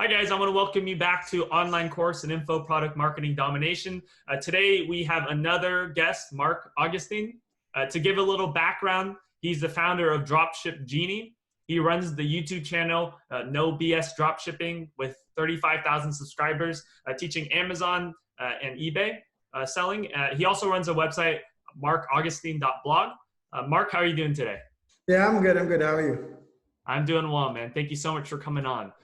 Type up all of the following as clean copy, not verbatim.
Hi guys, I want to welcome you back to Online Course and Info Product Marketing Domination. Today we have another guest, Mark Augustine. To give a little background, he's the founder of Dropship Genie. He runs the YouTube channel, No BS Dropshipping, with 35,000 subscribers, teaching Amazon and eBay selling. He also runs a website, markaugustine.blog. Mark, how are you doing today? Yeah, I'm good. How are you? I'm doing well, man. Thank you so much for coming on.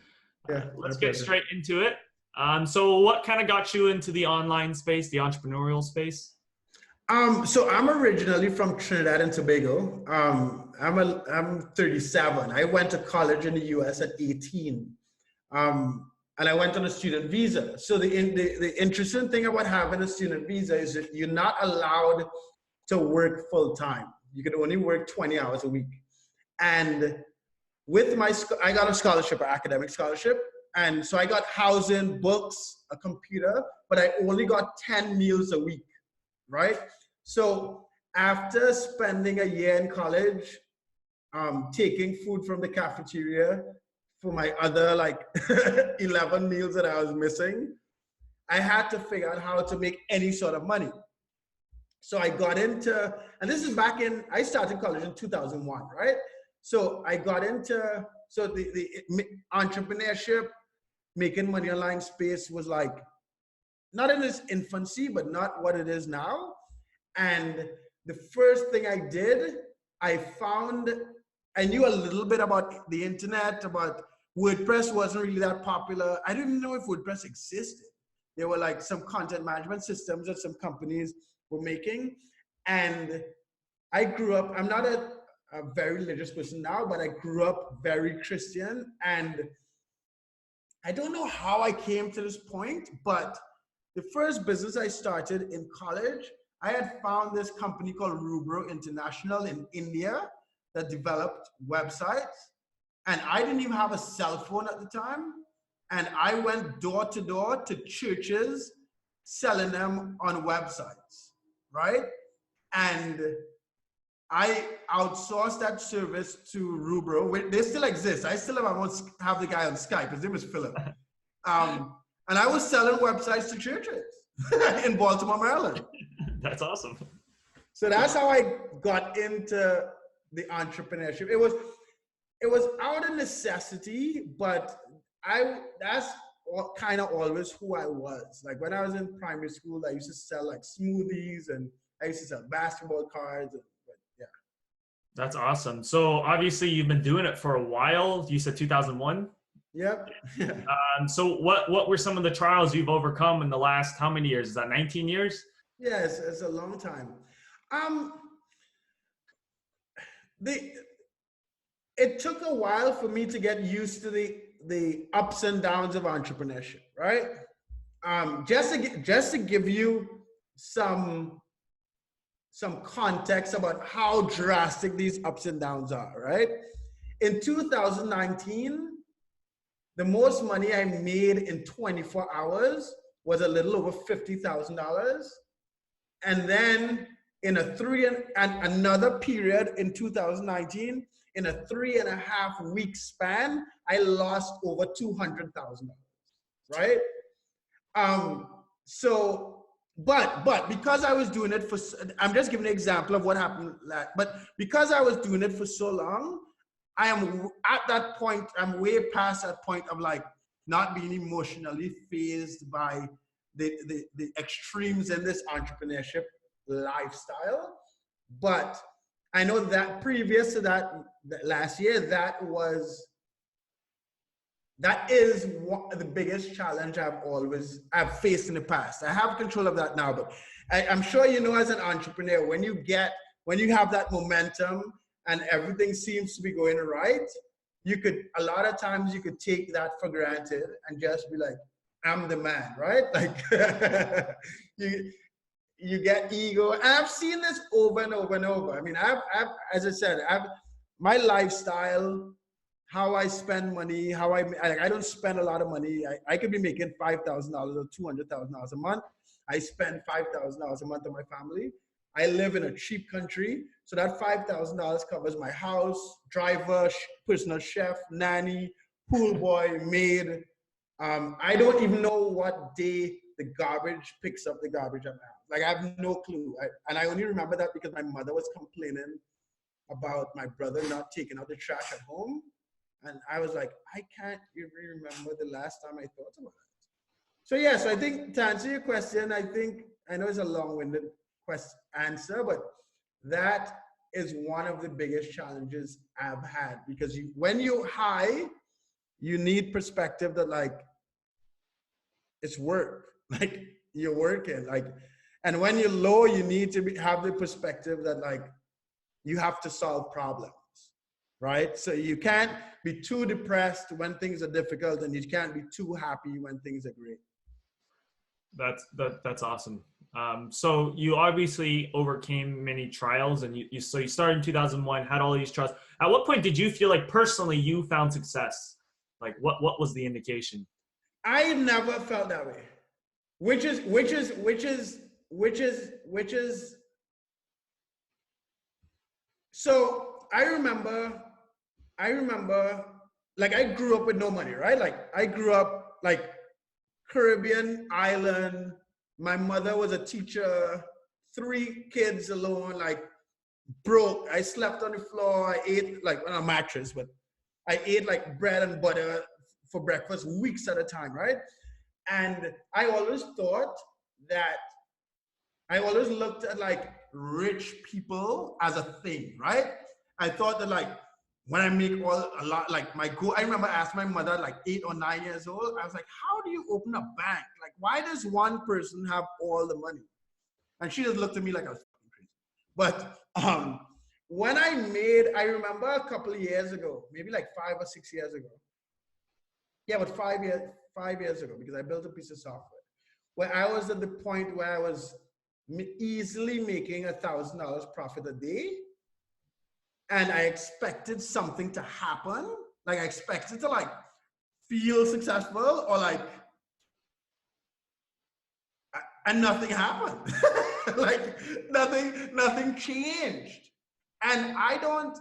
Yeah, Let's get straight into it. So what kind of got you into the online space, the entrepreneurial space? So I'm originally from Trinidad and Tobago. I'm 37. I went to college in the US at 18. And I went on a student visa. So the interesting thing about having a student visa is that you're not allowed to work full time. You can only work 20 hours a week. And with I got a scholarship, an academic scholarship. And so I got housing, books, a computer, but I only got 10 meals a week, right? So after spending a year in college, taking food from the cafeteria for my other 11 meals that I was missing, I had to figure out how to make any sort of money. So I got into, and this is I started college in 2001, right? So I got into, the entrepreneurship, making money online space was not in its infancy, but not what it is now. And the first thing I did, I knew a little bit about the internet, about WordPress wasn't really that popular. I didn't even know if WordPress existed. There were some content management systems that some companies were making. And I grew up, I'm not a very religious person now, but I grew up very Christian. And I don't know how I came to this point, but the first business I started in college, I had found this company called Rubro International in India that developed websites. And I didn't even have a cell phone at the time. And I went door to door to churches selling them on websites, right? And I outsourced that service to Rubro. They still exist. I still have the guy on Skype. His name is Philip. And I was selling websites to churches in Baltimore, Maryland. That's awesome. So that's how I got into the entrepreneurship. It was out of necessity, but that's kind of always who I was. Like when I was in primary school, I used to sell smoothies, and I used to sell basketball cards. Yeah. That's awesome. So obviously you've been doing it for a while. You said 2001? Yep. So what were some of the trials you've overcome in the last, how many years? Is that 19 years? Yes, it's a long time. It took a while for me to get used to the ups and downs of entrepreneurship, right? Just to give you some context about how drastic these ups and downs are, right? In 2019, the most money I made in 24 hours was a little over $50,000. And then in another period in 2019, in a 3.5 week span, I lost over $200,000, right? But because I was doing it I'm just giving an example of what happened. But because I was doing it for so long, I am at that point, I'm way past that point of not being emotionally fazed by the extremes in this entrepreneurship lifestyle. But I know that previous to that last year, that is the biggest challenge I've faced in the past. I have control of that now, but I'm sure as an entrepreneur, when you have that momentum and everything seems to be going right, a lot of times you could take that for granted and just be like, I'm the man, right? You get ego. And I've seen this over and over and over. I mean, as I said, my lifestyle, how I spend money, I don't spend a lot of money. I could be making $5,000 or $200,000 a month. I spend $5,000 a month on my family. I live in a cheap country, so that $5,000 covers my house, driver, personal chef, nanny, pool boy, maid, I don't even know what day the garbage picks up the garbage at my house. Like, I have no clue. And I only remember that because my mother was complaining about my brother not taking out the trash at home. And I was like, I can't even remember the last time I thought about it. So yeah, so I think to answer your question, I know it's a long-winded answer, but that is one of the biggest challenges I've had, because when you're high, you need perspective that like it's work, like you're working, like, and when you're low, you need to have the perspective that like you have to solve problems, right? So you can't be too depressed when things are difficult, and you can't be too happy when things are great. That's awesome. So you obviously overcame many trials, and you started in 2001, had all these trials. At what point did you feel like personally you found success? Like what was the indication? I never felt that way, which is so I remember like I grew up with no money, right? Like I grew up like Caribbean island. My mother was a teacher, 3 kids alone, like broke. I slept on the floor. I ate like on a mattress, but I ate like bread and butter for breakfast weeks at a time, right? And I always looked at like rich people as a thing, right? I thought that like when I make a lot, like I remember asking my mother at like 8 or 9 years old, I was like, how do you open a bank? Like, why does one person have all the money? And she just looked at me like I was fucking crazy. But when I remember a couple of years ago, maybe like 5 or 6 years ago. Yeah, but 5 years ago, because I built a piece of software where I was at the point where I was easily making $1,000 profit a day. And I expected something to happen. Like I expected to like feel successful or like, and nothing happened. Like nothing changed. And I don't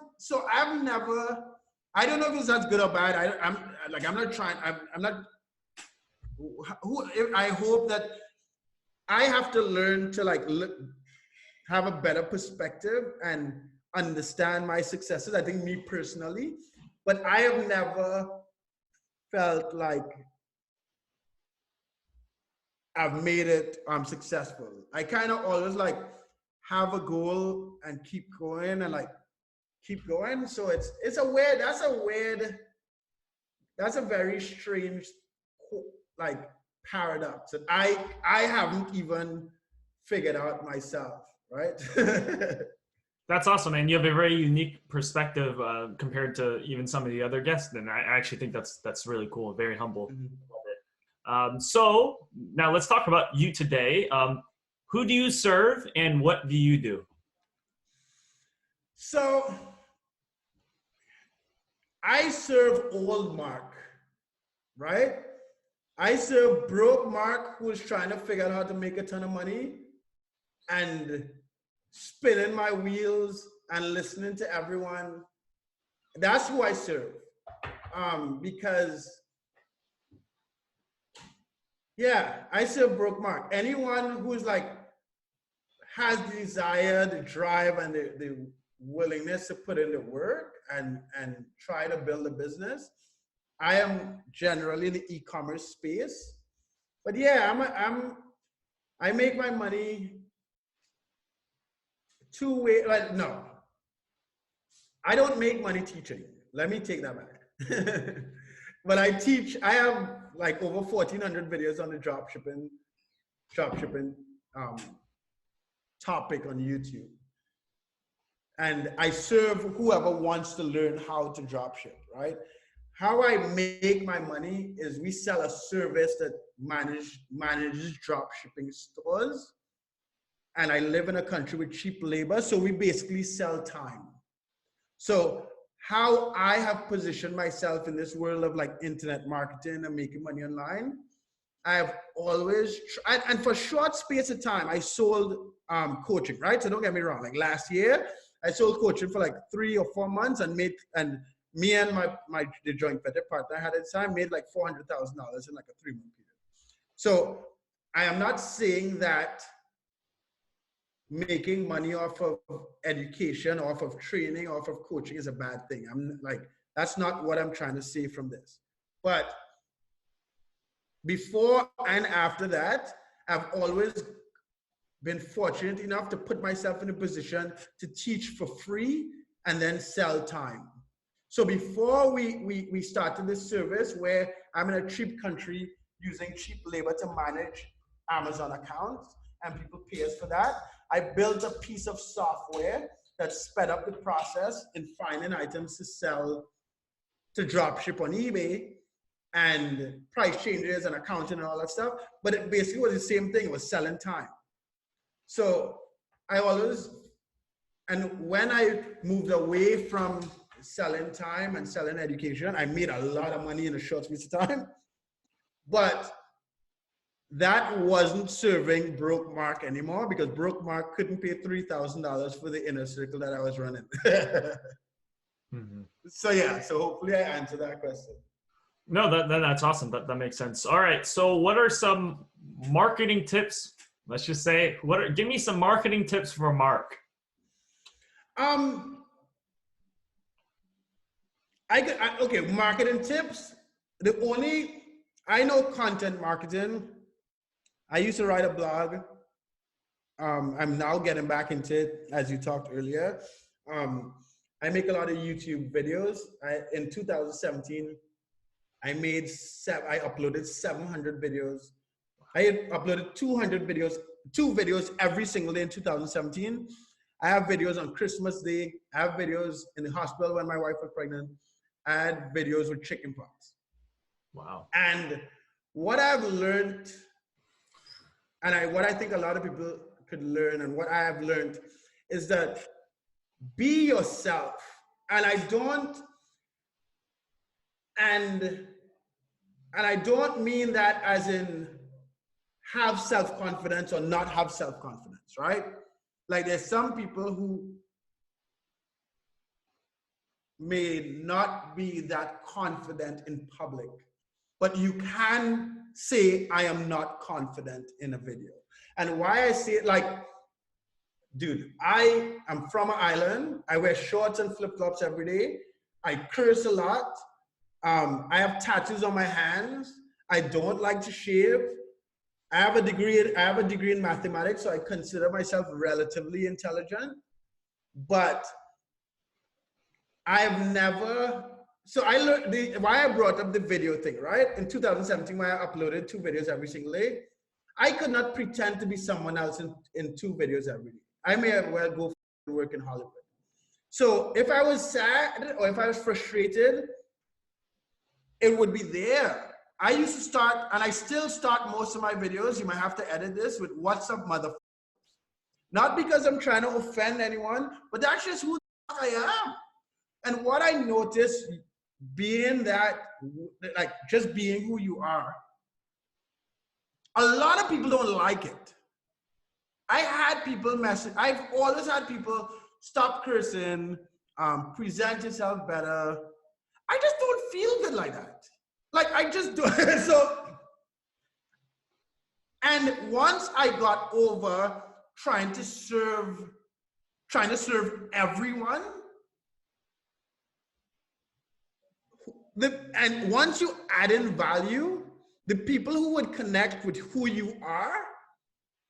know if it's that's good or bad. I hope that I have to learn to like have a better perspective and understand my successes. I think me personally, but I have never felt like I've made it, I'm successful. I kind of always like have a goal and keep going and like keep going. So that's a very strange like paradox that I haven't even figured out myself, right? That's awesome, man. You have a very unique perspective compared to even some of the other guests. And I actually think that's really cool, very humble. Mm-hmm. So now let's talk about you today. Who do you serve and what do you do? So I serve old Mark, right? I serve broke Mark who's trying to figure out how to make a ton of money and spinning my wheels and listening to everyone. That's who I serve. Because yeah, I serve broke Mark. Anyone who's like has the desire, the drive, and the willingness to put in the work and try to build a business. I am generally in the e-commerce space, but yeah, I make my money 2 ways. Like, no, I don't make money teaching. Let me take that back. But I teach. I have like over 1,400 videos on the dropshipping topic on YouTube. And I serve whoever wants to learn how to dropship, right? How I make my money is we sell a service that manages dropshipping stores. And I live in a country with cheap labor, so we basically sell time. So how I have positioned myself in this world of like internet marketing and making money online, I have always, and for a short space of time, I sold coaching, right? So don't get me wrong, like last year, I sold coaching for like 3 or 4 months and me and the joint venture partner I had at the time made like $400,000 in like a 3-month period. So I am not saying that making money off of education, off of training, off of coaching is a bad thing. I'm like, that's not what I'm trying to say from this. But before and after that, I've always been fortunate enough to put myself in a position to teach for free and then sell time. So before we started this service where I'm in a cheap country using cheap labor to manage Amazon accounts and people pay us for that, I built a piece of software that sped up the process in finding items to sell, to drop ship on eBay and price changes and accounting and all that stuff. But it basically was the same thing, it was selling time. So I always, and when I moved away from selling time and selling education, I made a lot of money in a short space of time. But that wasn't serving Broke Mark anymore because Broke Mark couldn't pay $3,000 for the inner circle that I was running. So yeah, so hopefully I answered that question. No, that's awesome. That makes sense. All right. So what are some marketing tips? Let's just say, give me some marketing tips for Mark. Okay, marketing tips. I know content marketing. I used to write a blog. I'm now getting back into it, as you talked earlier. I make a lot of YouTube videos. In 2017, I uploaded 700 videos. I had uploaded 200 videos, 2 videos every single day in 2017. I have videos on Christmas Day. I have videos in the hospital when my wife was pregnant. I had videos with chickenpox. Wow. And what I've learned, and what I think a lot of people could learn, and what I have learned is that be yourself. And I don't mean that as in have self-confidence or not have self-confidence, right? Like there's some people who may not be that confident in public, but you can say, I am not confident in a video. And why I say it, like, dude, I am from an island. I wear shorts and flip-flops every day. I curse a lot. I have tattoos on my hands. I don't like to shave. I have a degree in mathematics, so I consider myself relatively intelligent. But I've never, so I learned why I brought up the video thing, right? In 2017, when I uploaded 2 videos every single day, I could not pretend to be someone else in 2 videos every day. I may as well go work in Hollywood. So if I was sad or if I was frustrated, it would be there. I used to start, and I still start most of my videos, you might have to edit this, with "What's up, motherfucker?" Not because I'm trying to offend anyone, but that's just who I am. And what I noticed being that, like just being who you are, a lot of people don't like it. I've always had people stop cursing, present yourself better. I just don't feel good like that. Like I just do. So, and once I got over trying to serve everyone, and once you add in value, the people who would connect with who you are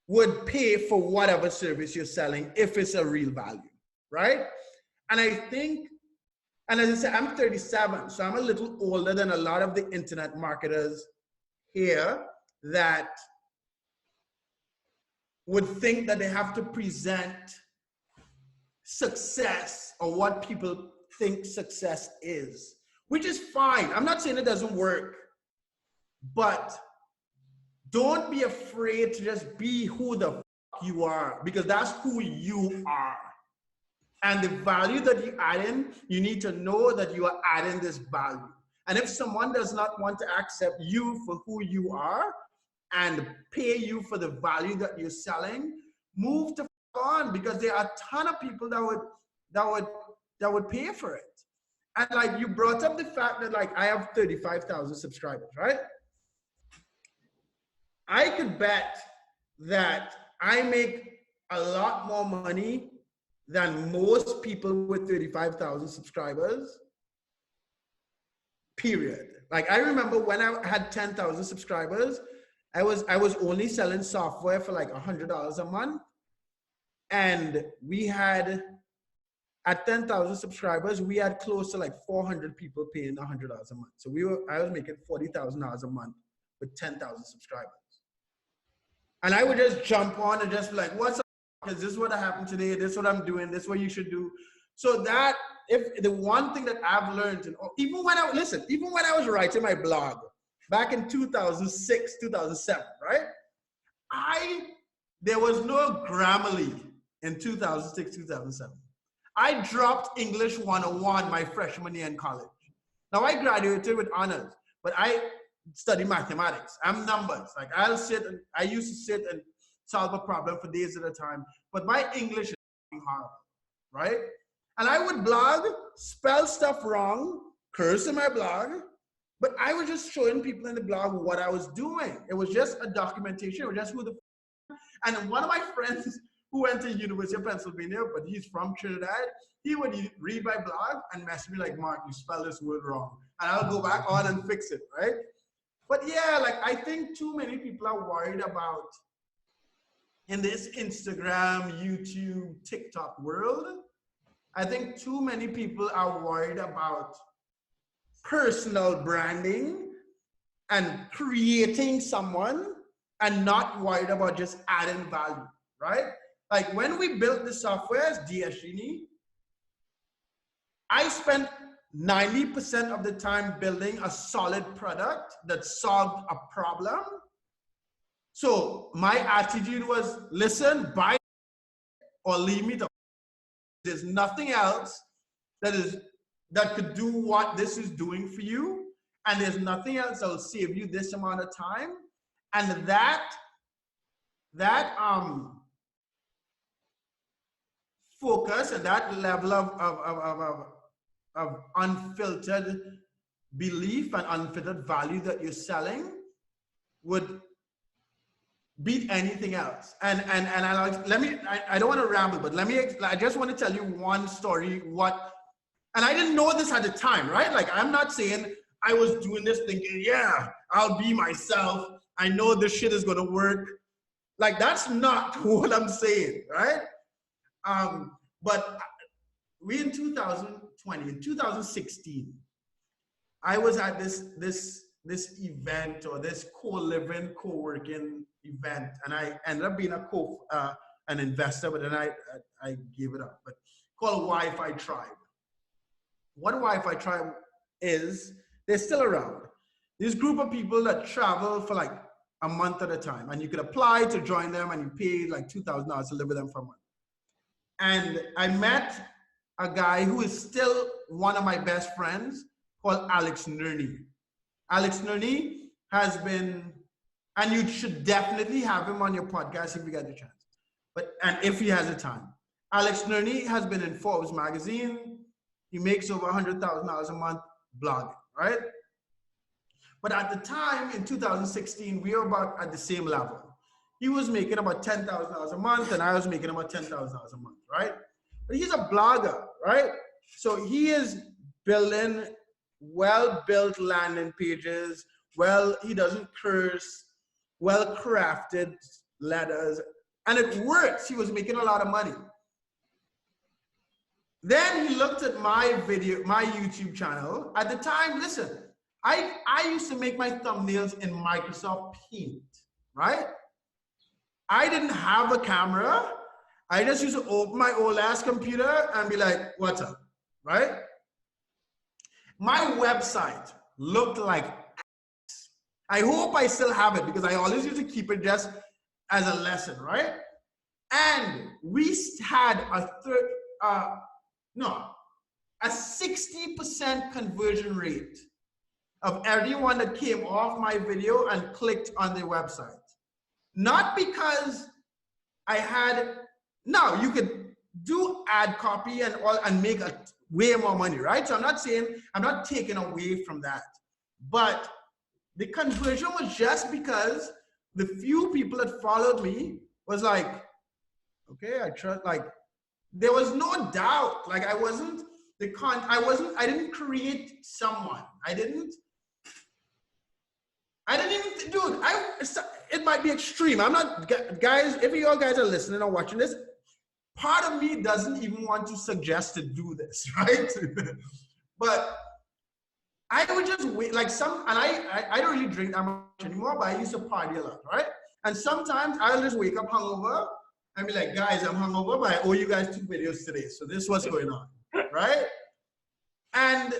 would pay for whatever service you're selling if it's a real value, right? And I think, and as I said, I'm 37, so I'm a little older than a lot of the internet marketers here that would think that they have to present success or what people think success is, which is fine. I'm not saying it doesn't work, but don't be afraid to just be who the fuck you are, because that's who you are. And the value that you add in, you need to know that you are adding this value. And if someone does not want to accept you for who you are and pay you for the value that you're selling, move to on, because there are a ton of people that would pay for it. And like you brought up the fact that like I have 35,000 subscribers, right? I could bet that I make a lot more money than most people with 35,000 subscribers, period. Like I remember when I had 10,000 subscribers, I was only selling software for like $100 a month. And we had, at 10,000 subscribers, we had close to like 400 people paying $100 a month. So I was making $40,000 a month with 10,000 subscribers. And I would just jump on and just be like, what's up? Is this what happened today? This is what I'm doing. This is what you should do. So that, if the one thing that I've learned, and even when I was writing my blog back in 2006, 2007, right? There was no Grammarly in 2006, 2007. I dropped English 101 my freshman year in college. Now I graduated with honors, but I study mathematics. I'm numbers. Like I used to sit and solve a problem for days at a time, but my English is horrible, right? And I would blog, spell stuff wrong, curse in my blog, but I was just showing people in the blog what I was doing. It was just a documentation. It was just and one of my friends who went to University of Pennsylvania, but he's from Trinidad, he would read my blog and message me like, Mark, you spelled this word wrong. And I'll go back on and fix it, right? But yeah, like I think too many people are worried about, in this Instagram, YouTube, TikTok world, I think too many people are worried about personal branding and creating someone and not worried about just adding value, right? Like when we built the software, DSGenie, I spent 90% of the time building a solid product that solved a problem. So my attitude was, listen, buy or leave me to. There's nothing else that could do what this is doing for you. And there's nothing else that will save you this amount of time. And that focus and that level of unfiltered belief and unfiltered value that you're selling would beat anything else. And I don't want to ramble, but I just want to tell you one story. And I didn't know this at the time, right? Like I'm not saying I was doing this thinking, yeah, I'll be myself. I know this shit is going to work. Like that's not what I'm saying, right? But we in 2016, I was at this event or this co-living, co-working event, and I ended up being an investor, but then I gave it up. But called Wi-Fi Tribe. What Wi-Fi Tribe is, they're still around. This group of people that travel for like a month at a time, and you could apply to join them, and you pay like $2,000 to live with them for a month. And I met a guy who is still one of my best friends called Alex Nerney. Alex Nerney has been, and you should definitely have him on your podcast if you get the chance, and if he has the time. Alex Nerney has been in Forbes magazine. He makes over $100,000 a month blogging, right? But at the time in 2016, we were about at the same level. He was making about $10,000 a month, and I was making about $10,000 a month, right? But he's a blogger, right? So he is building well-built landing pages. He doesn't curse, well-crafted letters, and it works. He was making a lot of money. Then he looked at my YouTube channel. At the time, listen, I used to make my thumbnails in Microsoft Paint, right? I didn't have a camera. I just used to open my old ass computer and be like, what's up, right? My website looked like ass. I hope I still have it because I always used to keep it just as a lesson, right? And we had a 60% conversion rate of everyone that came off my video and clicked on the website. Not because I had, no, you could do ad copy and make way more money, right? So I'm not saying, I'm not taking away from that. But the conversion was just because the few people that followed me was like, okay, I trust, like, there was no doubt. Like, I didn't create someone. I didn't even, dude, it might be extreme. I'm not, guys, if you all guys are listening or watching this, part of me doesn't even want to suggest to do this, right? But I would just wait, like and I don't really drink that much anymore, but I used to party a lot, right? And sometimes I'll just wake up hungover and be like, guys, I'm hungover, but I owe you guys 2 videos today. So this is what's going on, right? And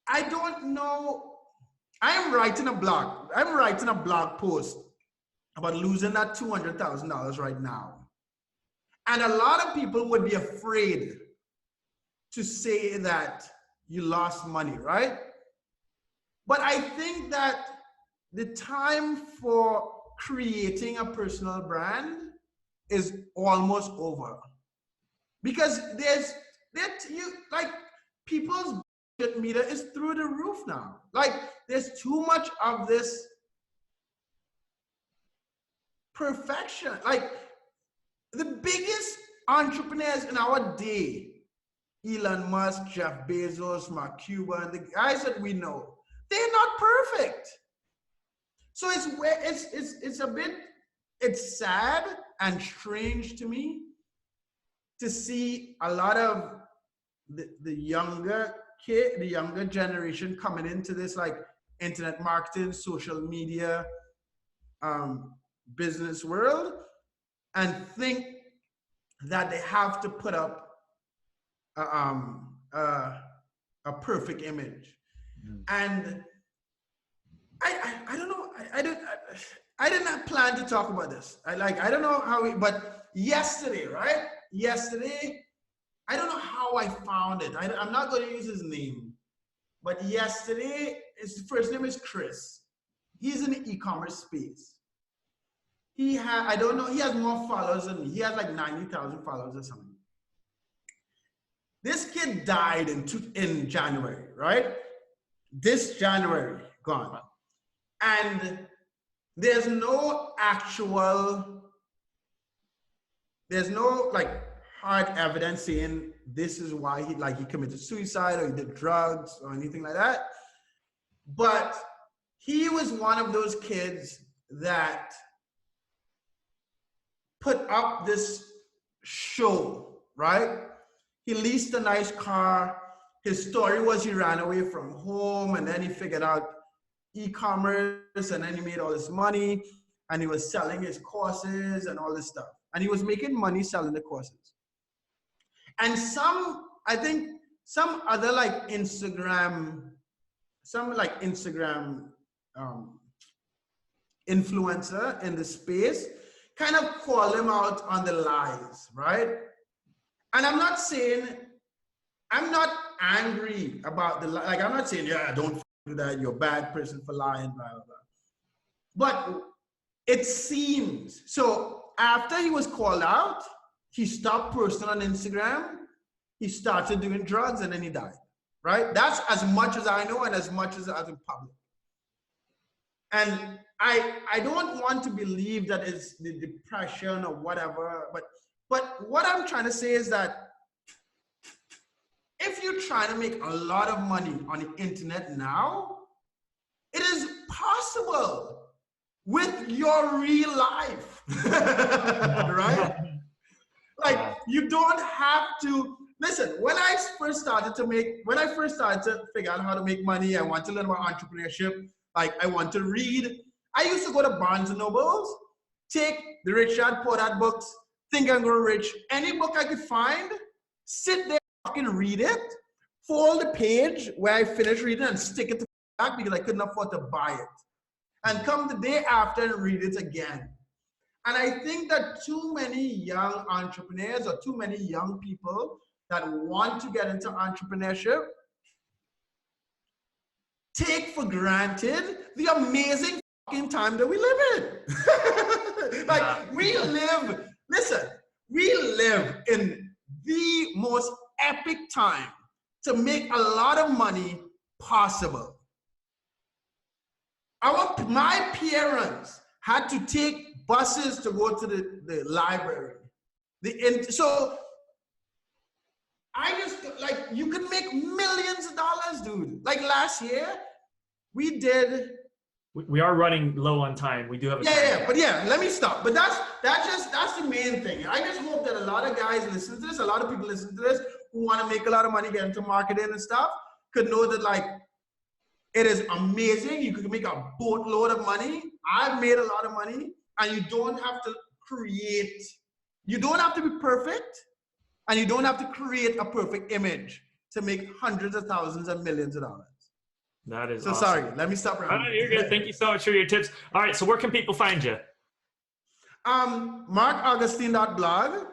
I don't know, I'm writing a blog post about losing that $200,000 right now. And a lot of people would be afraid to say that you lost money, right? But I think that the time for creating a personal brand is almost over. Because people's budget meter is through the roof now. Like, there's too much of this perfection. Like, the biggest entrepreneurs in our day, Elon Musk, Jeff Bezos, Mark Cuban, the guys that we know, they're not perfect. So it's sad and strange to me to see a lot of the younger generation coming into this, like, internet marketing, social media, business world, and think that they have to put up a perfect image. And I don't know, I did not plan to talk about this. I don't know how but yesterday, right? Yesterday, I don't know how I found it. I'm not going to use his name, but yesterday, his first name is Chris. He's in the e-commerce space. I don't know, he has more followers than me. He has like 90,000 followers or something. This kid died in January, right? This January, gone. And there's no like hard evidence saying this is why he committed suicide or he did drugs or anything like that. But he was one of those kids that put up this show, right? He leased a nice car. His story was he ran away from home and then he figured out e-commerce and then he made all this money and he was selling his courses and all this stuff. And he was making money selling the courses. And I think some other like Instagram influencer in the space kind of call him out on the lies, right? And I'm not angry about I'm not saying, yeah, don't do that, you're a bad person for lying, blah, blah, blah. But it seems, so after he was called out, he stopped posting on Instagram, he started doing drugs, and then he died, right? That's as much as I know and as much as in public. And I don't want to believe that it's the depression or whatever, but what I'm trying to say is that if you're trying to make a lot of money on the internet now, it is possible with your real life, right? Like, you don't have to, listen, when I first started to figure out how to make money, I want to learn about entrepreneurship, like I want to read, I used to go to Barnes and Nobles, take the Rich Dad Poor Dad books, Think and Grow Rich, any book I could find, sit there, fucking read it, fold the page where I finished reading and stick it to the back because I couldn't afford to buy it. And come the day after and read it again. And I think that too many young entrepreneurs or too many young people that want to get into entrepreneurship take for granted the amazing fucking time that we live in. Like, we live in the most epic time to make a lot of money possible. My parents had to take buses to go to the library. So I just, like, you can make millions of dollars, dude. Like last year, we did. We are running low on time. We do have a let me stop. But that's the main thing. I just hope that a lot of guys listen to this, a lot of people listen to this who want to make a lot of money, get into marketing and stuff, could know that, like, it is amazing. You could make a boatload of money. I've made a lot of money, and you don't have to you don't have to be perfect, and you don't have to create a perfect image to make hundreds of thousands and millions of dollars. That is so awesome. Sorry, let me stop around. Oh, you're good. Thank you so much for your tips. All right, so where can people find you? MarkAugustine.blog,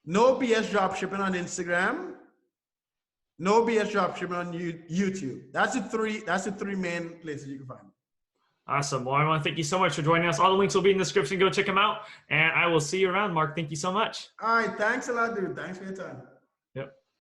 No BS Dropshipping on Instagram, No BS Dropshipping on YouTube. That's the three main places you can find me. Awesome. Well, I want to thank you so much for joining us. All the links will be in the description. Go check them out, and I will see you around, Mark. Thank you so much. All right, thanks a lot, dude. Thanks for your time.